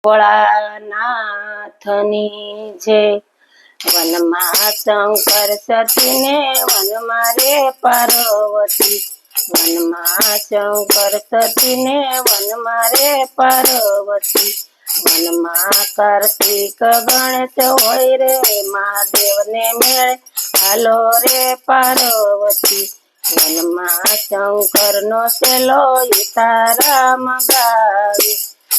ભોળાનાથની જય। વનમાં શંકર સતીને વનમાં રે પાર્વતી, વનમાં શંકર સતીને વનમાં રે પાર્વતી, વનમાં કાર્તિક ગણેશ હોય રે મહાદેવને મેળે હાલો રે પાર્વતી, વનમાં શંકરનો સેલો સીતારામ ગાવે,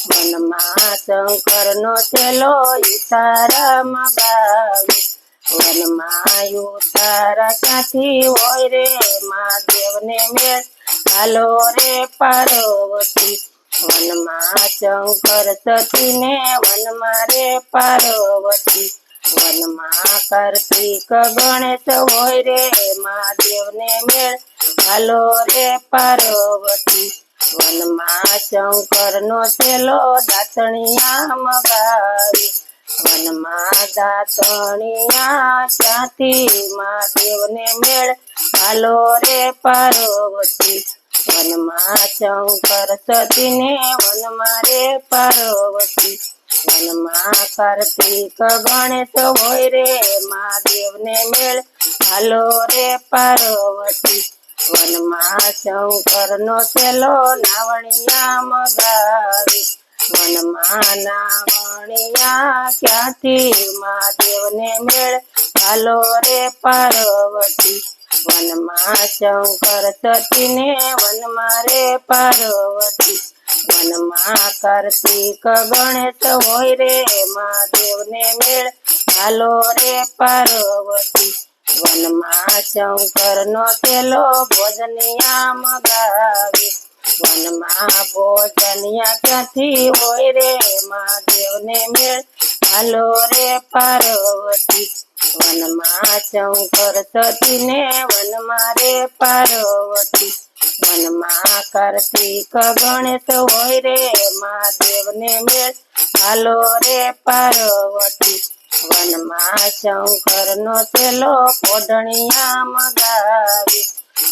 વનમાં શંકરનો સેલો સીતારામ ગાવે, વનમાં ઉતારા ક્યાંથી હોય રે મહાદેવને મેળ હાલો રે પાર્વતી, વનમાં શંકર સતીને વનમાં રે પાર્વતી, વનમાં કાર્તિક ગણેશ હોય રે મહાદેવને મેળ હાલો રે પાર્વતી, વનમાં શંકરનો સેલો દાતણિયા મગાવે, વનમાં દાતણિયા ક્યાંથી મહાદેવને મેળ હાલો રે પાર્વતી, વનમાં શંકર સતીને વનમાં રે પાર્વતી, વનમાં કાર્તિક ગણેશ હોય રે મહાદેવને મેળ હાલો રે પાર્વતી, વનમાં શંકરનો સેલો નાવણિયા મગાવે, વનમાં નાવણિયા ક્યાંથી મહાદેવને મેળ હાલો રે પાર્વતી, વનમાં શંકર સતીને વનમાં રે પાર્વતી, વનમાં કાર્તિક ગણેશ હોય રે મહાદેવને મેળ હાલો રે પાર્વતી, વનમાં શંકરનો સેલો ભોજનિયા મગાવે, વનમાં ભોજનિયા ક્યાંથી હોય રે મહાદેવને મેળ હાલો રે પાર્વતી, વનમાં શંકર સતીને વનમાં રે પાર્વતી, વનમાં કાર્તિક ગણેશ હોય રે મહાદેવને મેળ હાલો રે પાર્વતી, વનમાં શંકરનો સેલો પોઢણિયા મગાવે,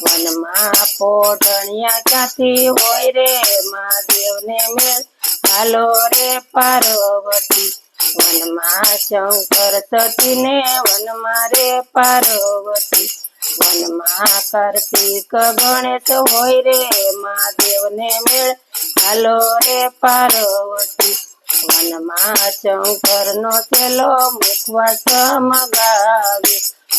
વનમાં પોઢણિયા ક્યાંથી હોય રે મહાદેવને મેળ હાલો રે પાર્વતી, વનમાં શંકર સતીને વનમાં રે પાર્વતી, વનમાં કાર્તિક ગણેશ હોય રે મહાદેવને મેળ હાલો રે પાર્વતી, વનમાં શંકરનો સેલો મુખવાસ મગાવે,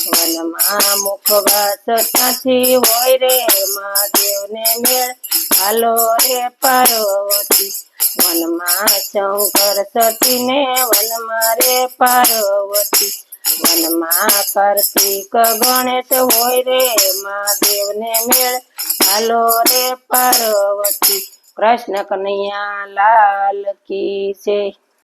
વનમાં મુખવાસ ક્યાંથી હોય રે મહાદેવને મેળ હાલો રે પાર્વતી, વનમાં શંકર સતીને વનમાં રે પાર્વતી, વનમાં કાર્તિક ગણેશ હોય રે મહાદેવને મેળ હાલો રે પાર્વતી। કૃષ્ણ કનૈયા લાલ કી જય।